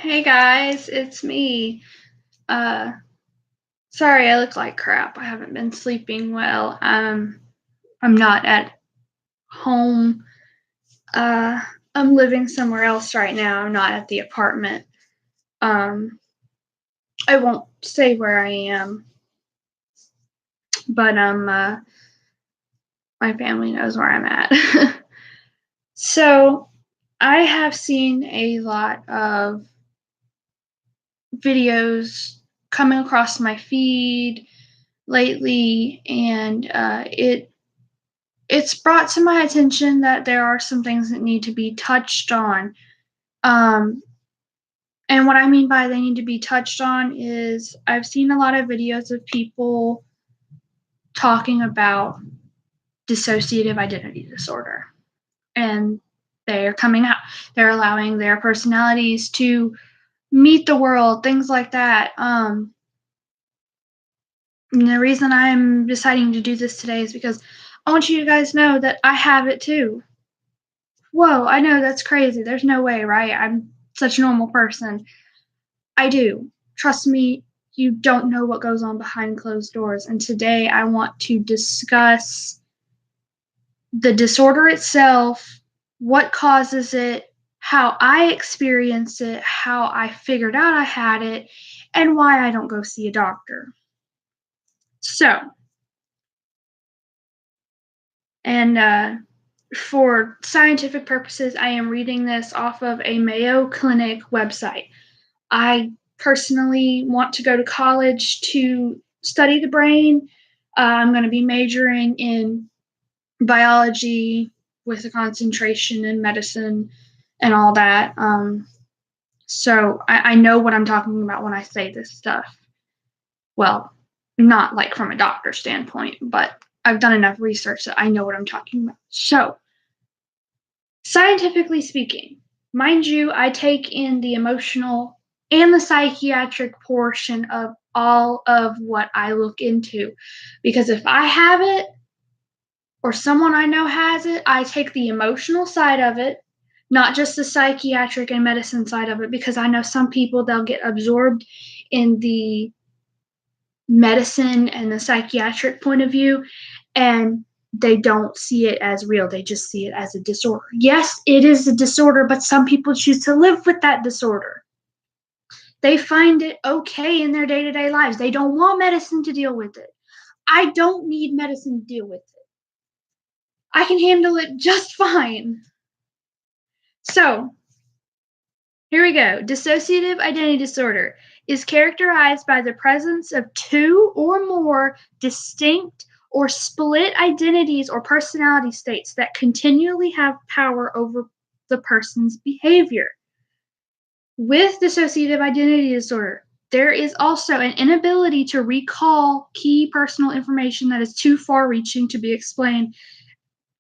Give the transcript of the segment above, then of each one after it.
Hey guys, it's me. Uh, Sorry I look like crap. I haven't been sleeping well. I'm not at home. Uh, I'm living somewhere else right now. I'm not at the apartment. Um, I won't say where I am, but my family knows where I'm at. So, I have seen a lot of videos coming across my feed lately, and it's brought to my attention that there are some things that need to be touched on. Um, and what I mean by they need to be touched on is I've seen a lot of videos of people talking about dissociative identity disorder. And they're coming out, they're allowing their personalities to meet the world, things like that. And the reason I'm deciding to do this today is because I want you guys to know that I have it too. Whoa, I know that's crazy. There's no way, right? I'm such a normal person. I do. Trust me, you don't know what goes on behind closed doors. And today I want to discuss the disorder itself, what causes it, how I experienced it, how I figured out I had it, and why I don't go see a doctor. So, and for scientific purposes, I am reading this off of a Mayo Clinic website. I personally want to go to college to study the brain. I'm going to be majoring in biology with a concentration in medicine and all that. So I know what I'm talking about when I say this stuff. Well, not like from a doctor standpoint, but I've done enough research that I know what I'm talking about. So, scientifically speaking, mind you, I take in the emotional and the psychiatric portion of all of what I look into. Because if I have it or someone I know has it, I take the emotional side of it, not just the psychiatric and medicine side of it, because I know some people they'll get absorbed in the medicine and the psychiatric point of view and they don't see it as real. They just see it as a disorder. Yes, it is a disorder, but some people choose to live with that disorder. They find it okay in their day to day lives. They don't want medicine to deal with it. I don't need medicine to deal with it. I can handle it just fine. So, here we go. Dissociative identity disorder is characterized by the presence of two or more distinct or split identities or personality states that continually have power over the person's behavior. With dissociative identity disorder, there is also an inability to recall key personal information that is too far reaching to be explained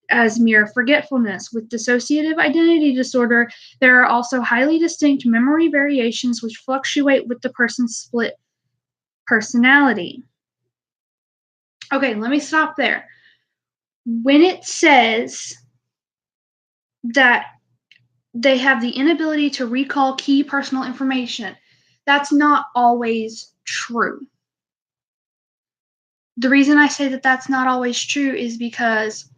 as mere forgetfulness. With dissociative identity disorder, there are also highly distinct memory variations which fluctuate with the person's split personality. Okay, let me stop there. When it says that they have the inability to recall key personal information, that's not always true. The reason I say that that's not always true is because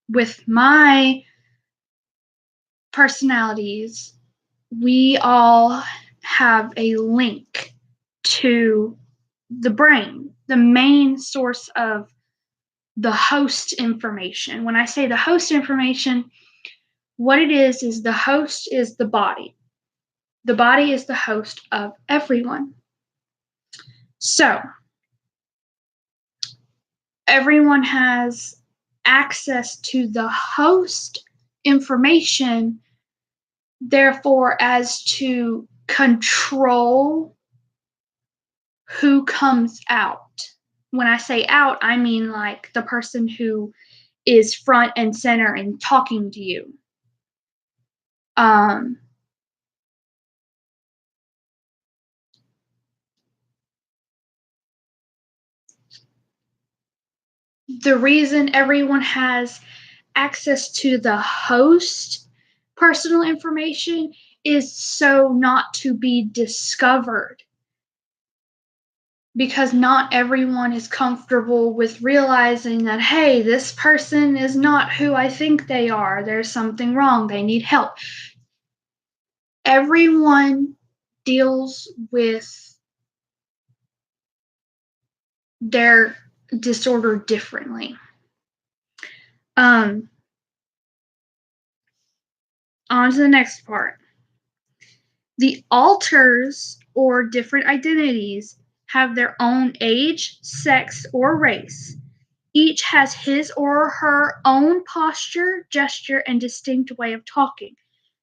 with my personalities, we all have a link to the brain, the main source of the host information. When I say the host information, what it is the host is the body. The body is the host of everyone. So, everyone has access to the host information, therefore, as to control who comes out. When I say out, I mean like the person who is front and center and talking to you. Um, the reason everyone has access to the host personal information is so not to be discovered, because not everyone is comfortable with realizing that, hey, this person is not who I think they are. There's something wrong. They need help. Everyone deals with their disorder differently. On to the next part. The alters, or different identities, have their own age, sex, or race. Each has his or her own posture, gesture, and distinct way of talking.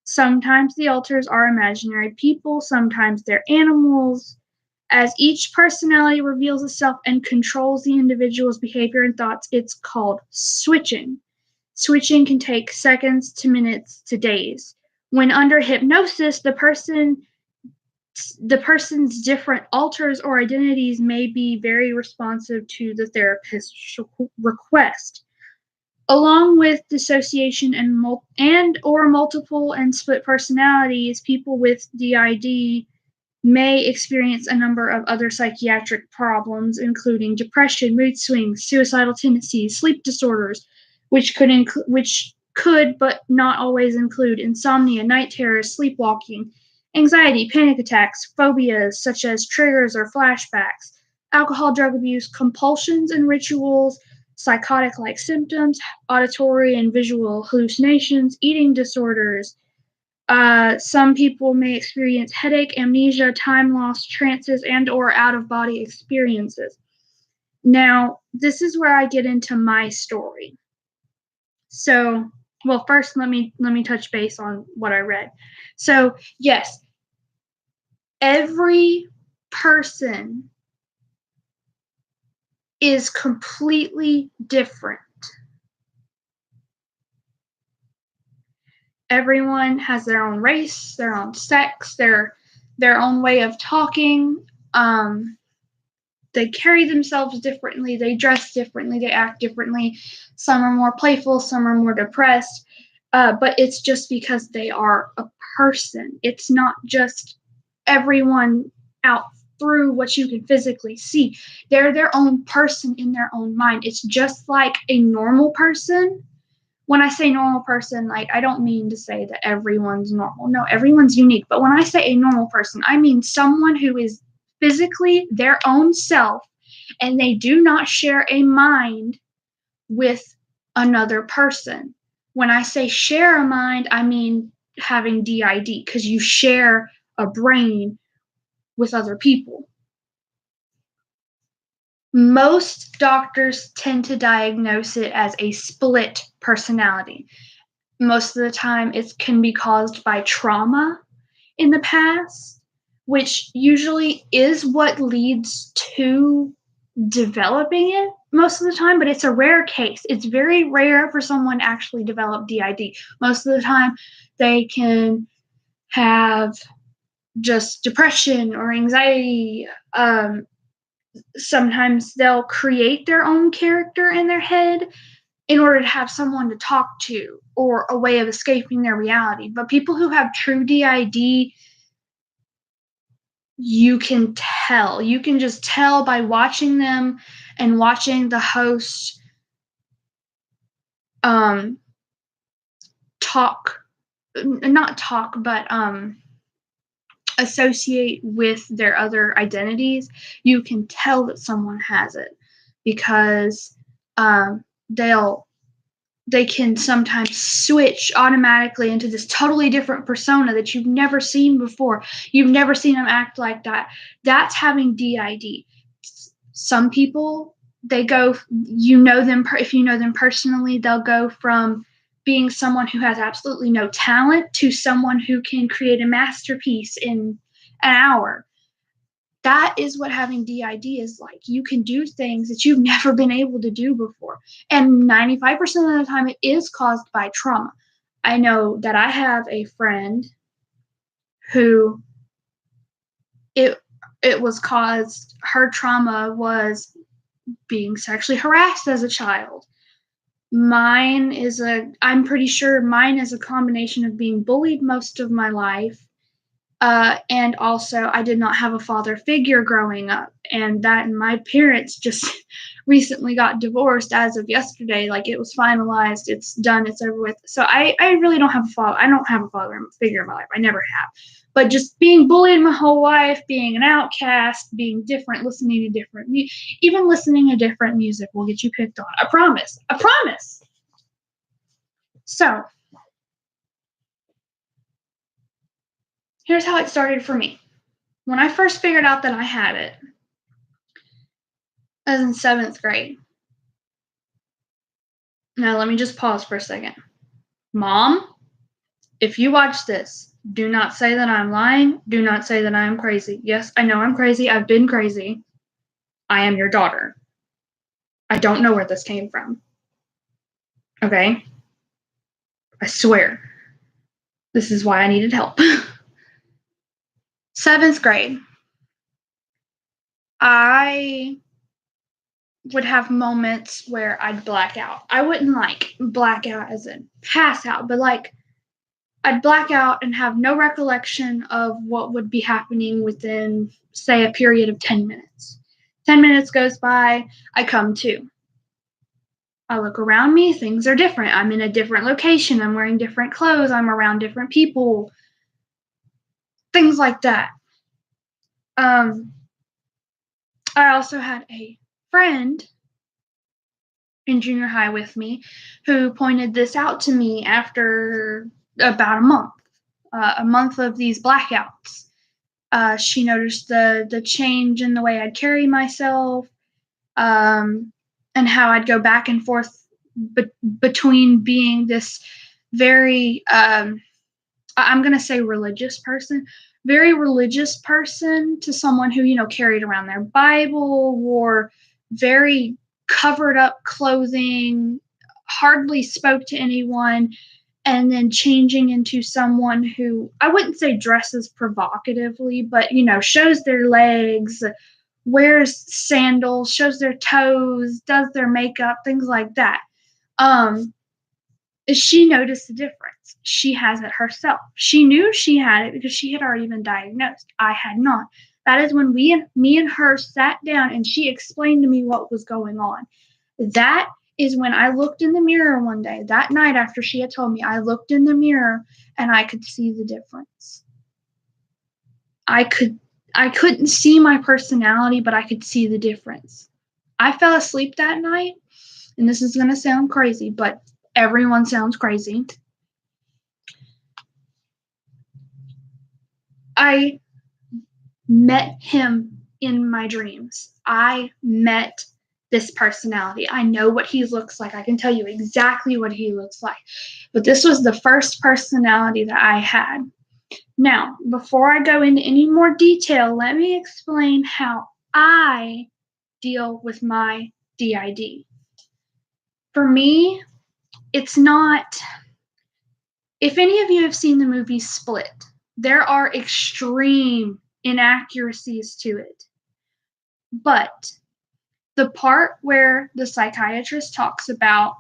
Sometimes the alters are imaginary people, sometimes they're animals. As each personality reveals itself and controls the individual's behavior and thoughts, it's called switching. Switching can take seconds to minutes to days. When under hypnosis, the person's different alters or identities may be very responsive to the therapist's request. Along with dissociation and or multiple and split personalities, people with D.I.D may experience a number of other psychiatric problems, including depression, mood swings, suicidal tendencies, sleep disorders, which could but not always include insomnia, night terrors, sleepwalking, anxiety, panic attacks, phobias such as triggers or flashbacks, alcohol, drug abuse, compulsions and rituals, psychotic-like symptoms, auditory and visual hallucinations, eating disorders. Some people may experience headache, amnesia, time loss, trances, and or out-of-body experiences. Now, this is where I get into my story. So, well, first let me touch base on what I read. So, yes, every person is completely different. Everyone has their own race, their own sex, their own way of talking. They carry themselves differently, they dress differently, they act differently. Some are more playful, some are more depressed. But it's just because they are a person. It's not just everyone out through what you can physically see. They're their own person in their own mind. It's just like a normal person. When I say normal person, like, I don't mean to say that everyone's normal. No, everyone's unique. But when I say a normal person, I mean someone who is physically their own self and they do not share a mind with another person. When I say share a mind, I mean having D.I.D, because you share a brain with other people. Most doctors tend to diagnose it as a split personality. Most of the time, it can be caused by trauma in the past, which usually is what leads to developing it most of the time, but it's a rare case. It's very rare for someone to actually develop D.I.D. Most of the time, they can have just depression or anxiety. Sometimes they'll create their own character in their head in order to have someone to talk to or a way of escaping their reality. But people who have true D.I.D, you can tell. You can just tell by watching them and watching the host talk, not talk, but associate with their other identities. You can tell that someone has it because they can sometimes switch automatically into this totally different persona that you've never seen before. You've never seen them act like that. That's having D.I.D. Some people, they go, if you know them personally, they'll go from being someone who has absolutely no talent to someone who can create a masterpiece in an hour. That is what having D.I.D is like. You can do things that you've never been able to do before. And 95% of the time, it is caused by trauma. I know that I have a friend who it was caused, her trauma was being sexually harassed as a child. I'm pretty sure mine is a combination of being bullied most of my life And also, I did not have a father figure growing up, and my parents just recently got divorced as of yesterday. Like, it was finalized, it's done, it's over with. So I really don't have a father. I don't have a father figure in my life. I never have. But just being bullied my whole life, being an outcast, being different, listening to different even listening to different music will get you picked on. I promise. I promise. So here's how it started for me. When I first figured out that I had it, I was in 7th grade. Now, let me just pause for a second. Mom, if you watch this, do not say that I'm lying. Do not say that I am crazy. Yes, I know I'm crazy. I've been crazy. I am your daughter. I don't know where this came from. Okay? I swear. This is why I needed help. 7th grade. I would have moments where I'd black out. I wouldn't like black out as in pass out, but like I'd black out and have no recollection of what would be happening within, say, a period of 10 minutes. 10 minutes goes by, I come to. I look around me, things are different. I'm in a different location, I'm wearing different clothes, I'm around different people, things like that. I also had a friend in junior high with me who pointed this out to me after about a month of these blackouts. She noticed the change in the way I'd carry myself, and how I'd go back and forth between being this very, I'm going to say very religious person to someone who, carried around their Bible, wore very covered up clothing, hardly spoke to anyone, and then changing into someone who, I wouldn't say dresses provocatively, but shows their legs, wears sandals, shows their toes, does their makeup, things like that. She noticed the difference. She has it herself. She knew she had it because she had already been diagnosed. I had not. That is when me and her sat down and she explained to me what was going on. That is when I looked in the mirror one day, that night after she had told me, I looked in the mirror and I could see the difference. I couldn't see my personality, but I could see the difference. I fell asleep that night, and this is going to sound crazy, but everyone sounds crazy. I met him in my dreams. I met this personality. I know what he looks like. I can tell you exactly what he looks like. But this was the first personality that I had. Now, before I go into any more detail, let me explain how I deal with my D.I.D. For me, it's not. If any of you have seen the movie Split, there are extreme inaccuracies to it. But the part where the psychiatrist talks about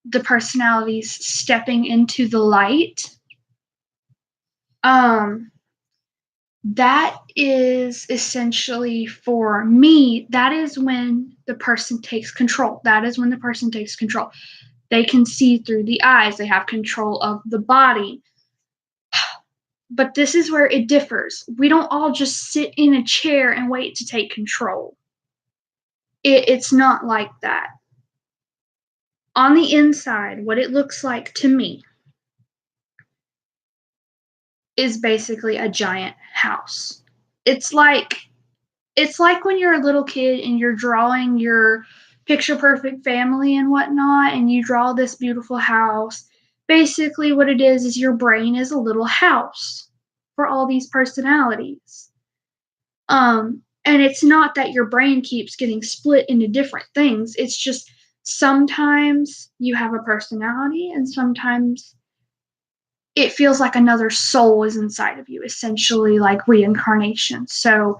the personalities stepping into the light, that is essentially, for me, that is when the person takes control. That is when the person takes control. They can see through the eyes. They have control of the body. But this is where it differs. We don't all just sit in a chair and wait to take control. It's not like that. On the inside, what it looks like to me is basically a giant house. It's like when you're a little kid and you're drawing your picture perfect family and whatnot, and you draw this beautiful house. Basically, what it is your brain is a little house for all these personalities. And it's not that your brain keeps getting split into different things. It's just sometimes you have a personality, and sometimes it feels like another soul is inside of you, essentially like reincarnation. So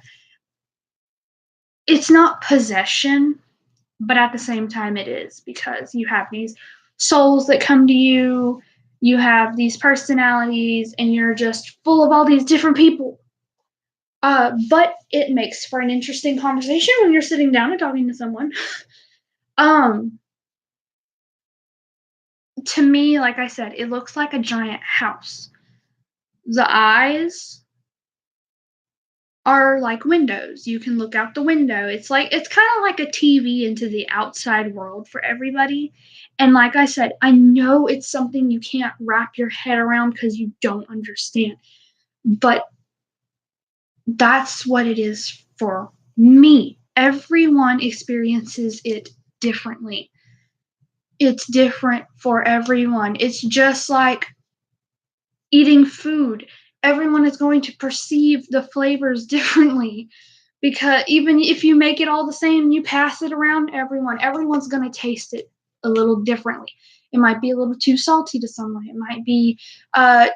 it's not possession, but at the same time it is, because you have these souls that come to you. you have these personalities and you're just full of all these different people. But it makes for an interesting conversation when you're sitting down and talking to someone. um, to me, like I said, it looks like a giant house. The eyes are like windows. You can look out the window. It's kind of like a TV into the outside world for everybody. And like I said, I know it's something you can't wrap your head around because you don't understand. But that's what it is for me. Everyone experiences it differently. It's different for everyone. It's just like eating food. Everyone is going to perceive the flavors differently because even if you make it all the same and you pass it around everyone's going to taste it a little differently. It might be a little too salty to someone. It might be uh,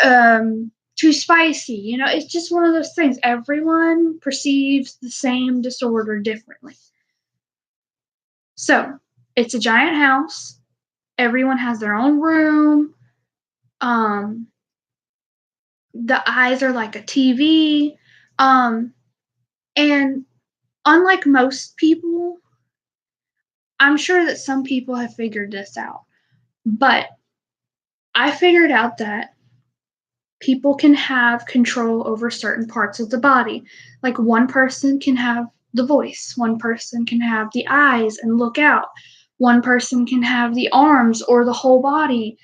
too spicy. It's just one of those things. Everyone perceives the same disorder differently. So it's a giant house. Everyone has their own room. Um, the eyes are like a TV. Um, and unlike most people, I'm sure that some people have figured this out, but I figured out that people can have control over certain parts of the body. Like one person can have the voice, one person can have the eyes and look out, one person can have the arms or the whole body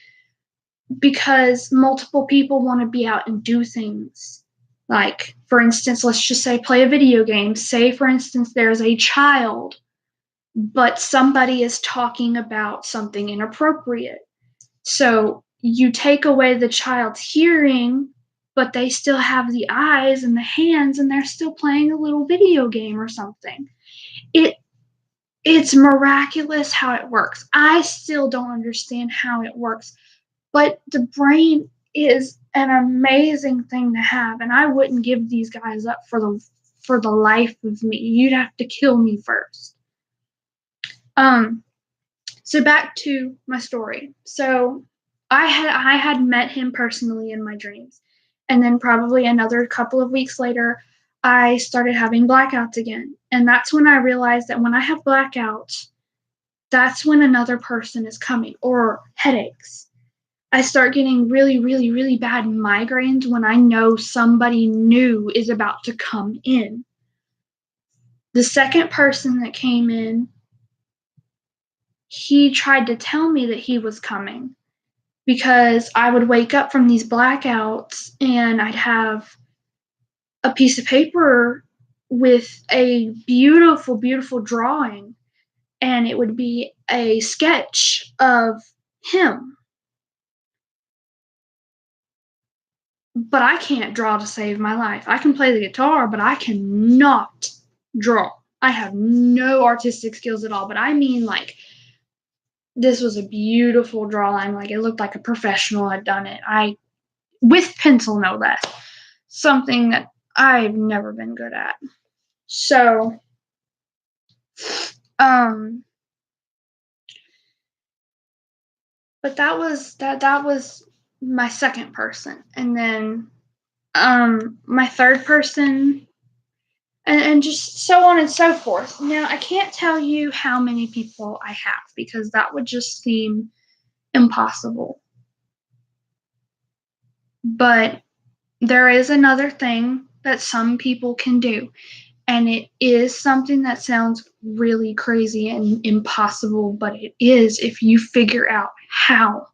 because multiple people want to be out and do things. Like, for instance, let's just say play a video game. Say, for instance, there's a child, but somebody is talking about something inappropriate. So you take away the child's hearing, but they still have the eyes and the hands and they're still playing a little video game or something. It it's miraculous how it works. I still don't understand how it works, but the brain is an amazing thing to have, and I wouldn't give these guys up for the life of me. You'd have to kill me first. Um so back to my story. So I had met him personally in my dreams. And then probably another couple of weeks later, I started having blackouts again. And that's when I realized that when I have blackouts, that's when another person is coming, or headaches. I start getting really, really, really bad migraines when I know somebody new is about to come in. The second person that came in, he tried to tell me that he was coming because I would wake up from these blackouts and I'd have a piece of paper with a beautiful, beautiful drawing, and it would be a sketch of him. But I can't draw to save my life. I can play the guitar, but I cannot draw. I have no artistic skills at all, but I mean, like, this was a beautiful drawing. Like, it looked like a professional had done it. With pencil, no less. Something that I've never been good at. So, um, but that was my second person, and then my third person, and just so on and so forth. Now I can't tell you how many people I have because that would just seem impossible. But there is another thing that some people can do, and it is something that sounds really crazy and impossible, but it is if you figure out how.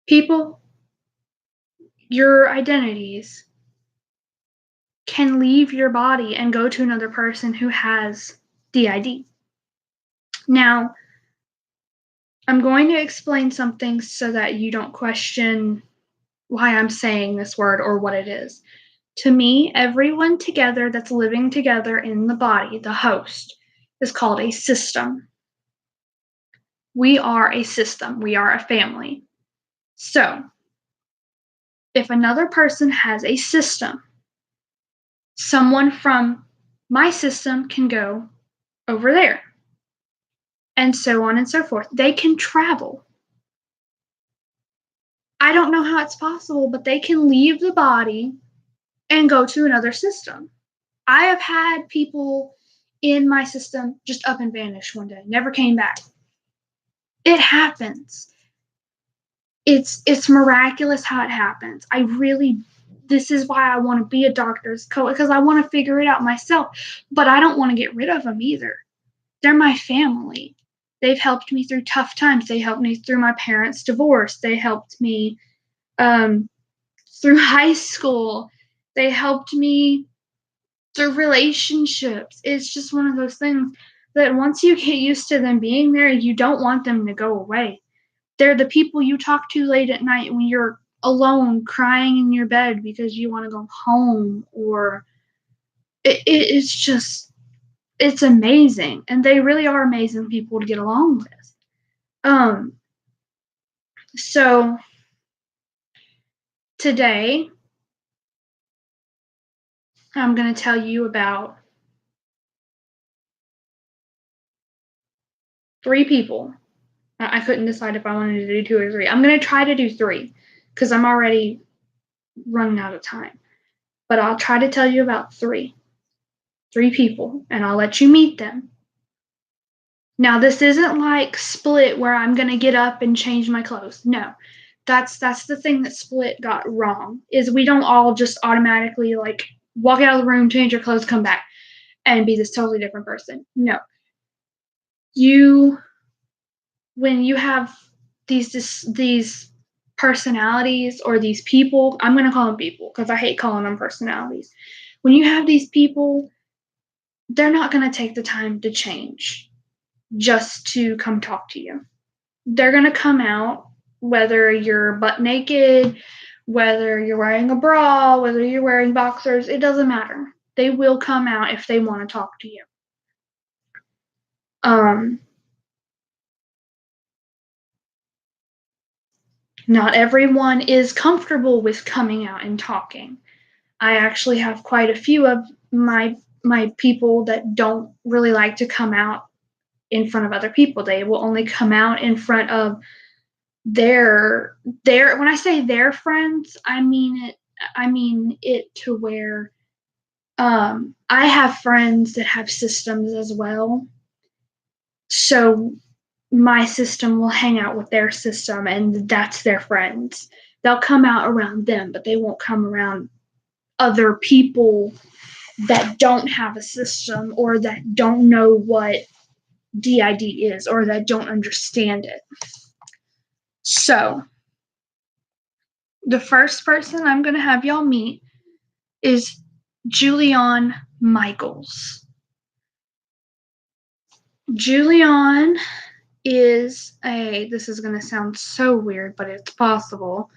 People, your identities can leave your body and go to another person who has D.I.D. Now, I'm going to explain something so that you don't question why I'm saying this word or what it is. To me, everyone together that's living together in the body, the host, is called a system. We are a system. We are a family. So, if another person has a system, someone from my system can go over there. and so on and so forth. They can travel. I don't know how it's possible, but they can leave the body and go to another system. I have had people in my system just up and vanish one day, never came back. It happens. It's miraculous how it happens. This is why I want to be a doctor's coach, because I want to figure it out myself, but I don't want to get rid of them either. They're my family. They've helped me through tough times. They helped me through my parents' divorce. They helped me through high school. They helped me through relationships. It's just one of those things that once you get used to them being there, you don't want them to go away. They're the people you talk to late at night when you're alone crying in your bed because you want to go home, or it's just, it's amazing. And they really are amazing people to get along with. So today I'm going to tell you about 3 people. I couldn't decide if I wanted to do 2 or 3. I'm going to try to do 3 because I'm already running out of time. But I'll try to tell you about 3 people, and I'll let you meet them. Now, this isn't like Split where I'm going to get up and change my clothes. No. That's the thing that Split got wrong, is we don't all just automatically like walk out of the room, change your clothes, come back and be this totally different person. No. When you have these personalities, or these people, I'm going to call them people because I hate calling them personalities. When you have these people, they're not going to take the time to change just to come talk to you. They're going to come out, whether you're butt naked, whether you're wearing a bra, whether you're wearing boxers, it doesn't matter. They will come out if they want to talk to you. Not everyone is comfortable with coming out and talking. I actually have quite a few of my people that don't really like to come out in front of other people. They will only come out in front of their when I say their friends, I mean it to where I have friends that have systems as well. So my system will hang out with their system, and that's their friends. They'll come out around them, but they won't come around other people that don't have a system, or that don't know what D.I.D is, or that don't understand it. So, the first person I'm going to have y'all meet is Julian Michaels. Julian is this is going to sound so weird, but it's possible.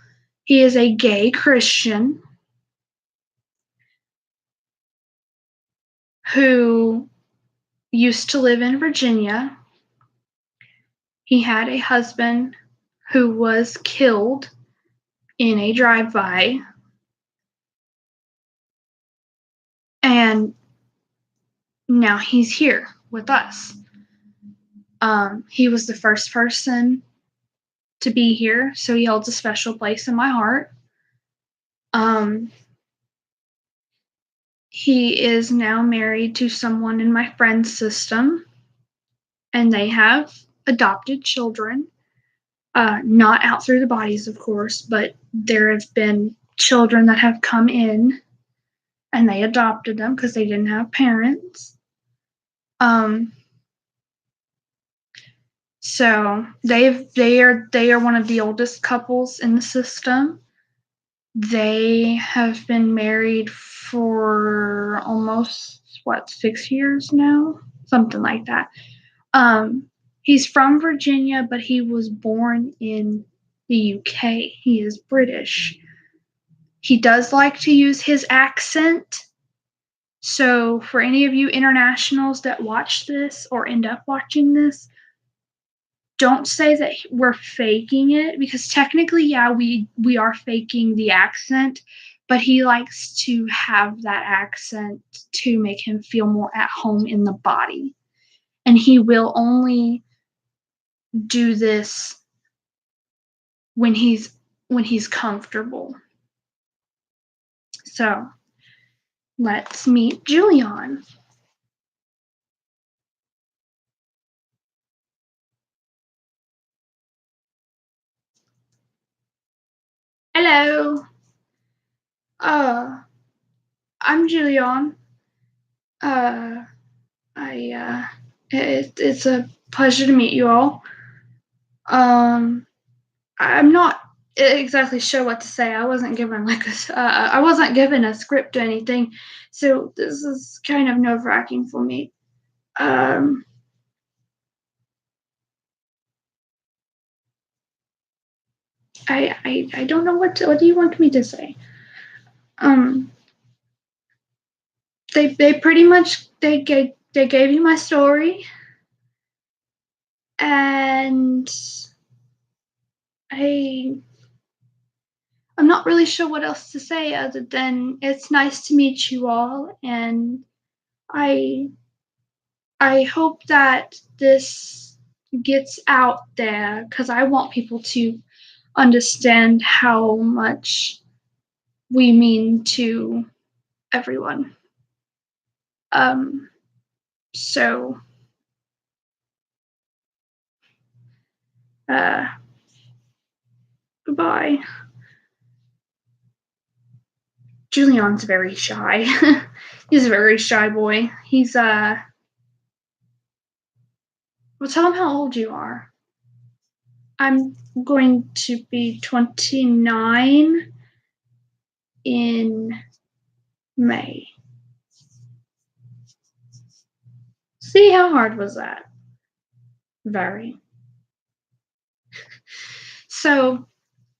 He is a gay Christian who used to live in Virginia. He had a husband who was killed in a drive-by, and now he's here with us. He was the first person to be here, so he holds a special place in my heart. He is now married to someone in my friend's system, and they have adopted children. Not out through the bodies, of course, but there have been children that have come in, and they adopted them because they didn't have parents. So they are one of the oldest couples in the system. They have been married for almost 6 years now, something like that. He's from Virginia, but he was born in the UK. He is British. He does like to use his accent. So for any of you internationals that watch this or end up watching this, don't say that we're faking it, because technically, yeah, we are faking the accent, but he likes to have that accent to make him feel more at home in the body. And he will only do this when he's comfortable. So let's meet Julian. Hello. Uh, I'm Julian. Uh, it's a pleasure to meet you all. I'm not exactly sure what to say. I wasn't given I wasn't given a script or anything, so this is kind of nerve-wracking for me. Um, I don't know what do you want me to say? Um, they pretty much they gave you my story, and I I'm not really sure what else to say other than it's nice to meet you all, and I I hope that this gets out there because I want people to understand how much we mean to everyone. Um, so, uh, goodbye. Julian's very shy. He's a very shy boy. Well, tell him how old you are. I'm going to be 29 in May. See, how hard was that? Very. So,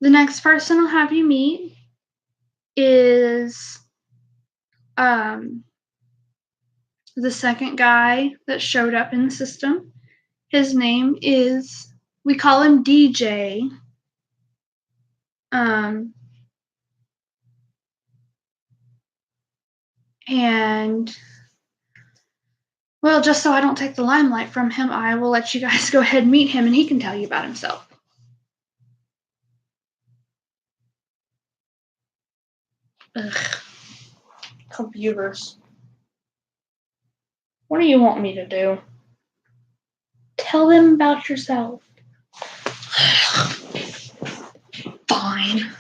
the next person I'll have you meet is um, the second guy that showed up in the system. His name is, we call him DJ. Um, and, well, just so I don't take the limelight from him, I will let you guys go ahead and meet him and he can tell you about himself. Ugh. Computers. What do you want me to do? Tell them about yourself. Fine.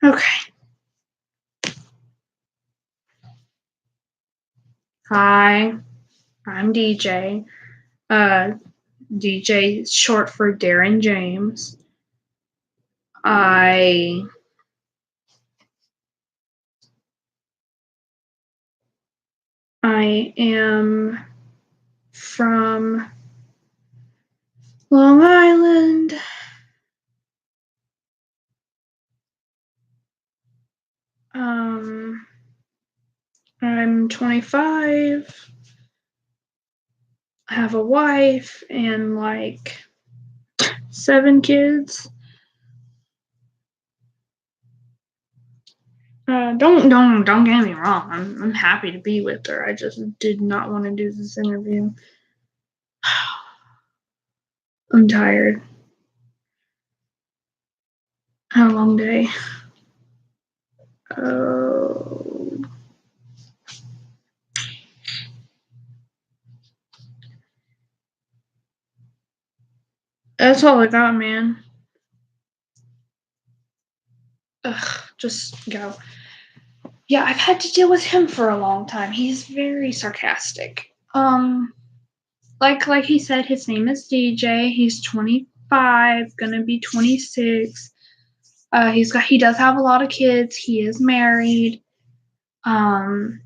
Okay. Hi, I'm DJ. DJ is short for Darren James. I am from Long Island. I'm 25. I have a wife and like 7 kids. Don't get me wrong. I'm happy to be with her. I just did not want to do this interview. I'm tired. Had a long day. Oh, that's all I got, man. Ugh, just go. Yeah, I've had to deal with him for a long time. He's very sarcastic. Like he said, his name is DJ. He's 25, gonna be 26. He does have a lot of kids. He is married. Um,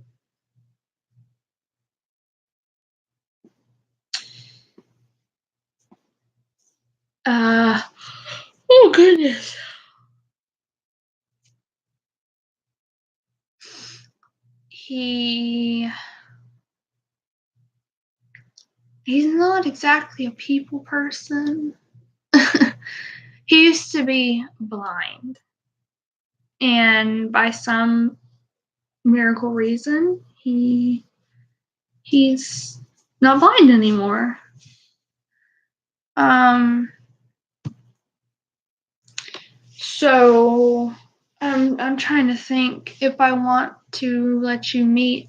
uh, oh goodness. He he's not exactly a people person. He used to be blind, and by some miracle reason, he's not blind anymore. So I'm trying to think if I want to let you meet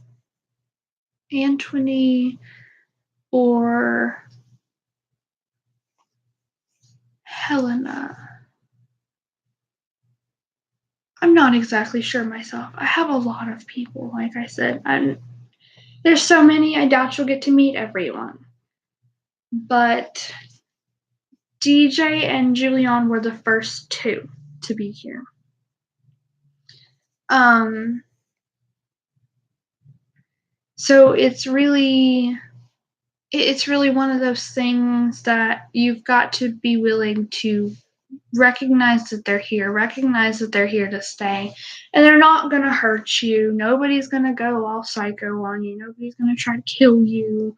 Anthony or Helena. I'm not exactly sure myself. I have a lot of people, like I said. There's so many, I doubt you'll get to meet everyone. But DJ and Julian were the first two to be here. So it's really one of those things that you've got to be willing to recognize that they're here, recognize that they're here to stay, and they're not going to hurt you. Nobody's going to go all psycho on you. Nobody's going to try to kill you.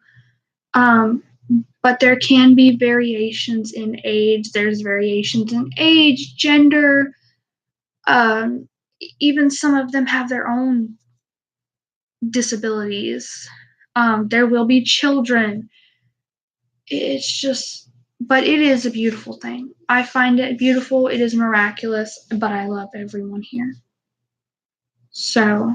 But there can be variations in age. There's variations in age, gender. Even some of them have their own disabilities. There will be children. It's just, but it is a beautiful thing. I find it beautiful. It is miraculous, but I love everyone here. So,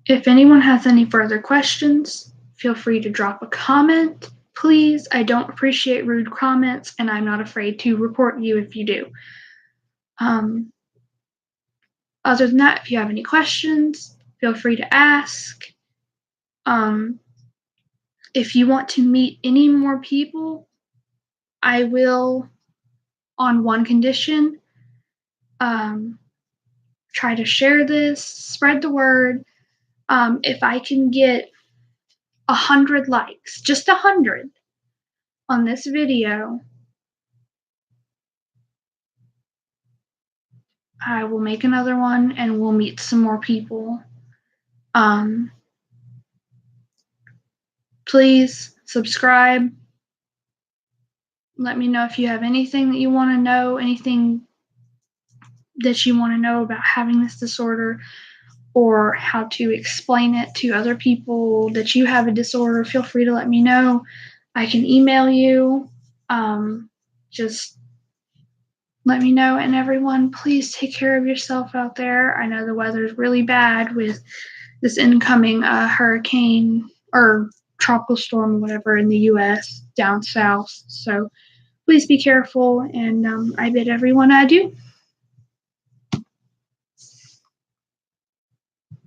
if anyone has any further questions, feel free to drop a comment. Please, I don't appreciate rude comments, and I'm not afraid to report you if you do. Other than that, if you have any questions, feel free to ask. If you want to meet any more people, I will, on one condition, try to share this, spread the word. If I can get 100 likes, just 100 on this video, I will make another one and we'll meet some more people. Please subscribe. Let me know if you have anything that you want to know, anything that you want to know about having this disorder, or how to explain it to other people that you have a disorder. Feel free to let me know. I can email you. Just let me know. And everyone, please take care of yourself out there. I know the weather's really bad with this incoming hurricane or tropical storm, whatever, in the U.S. down south. So please be careful, and I bid everyone adieu.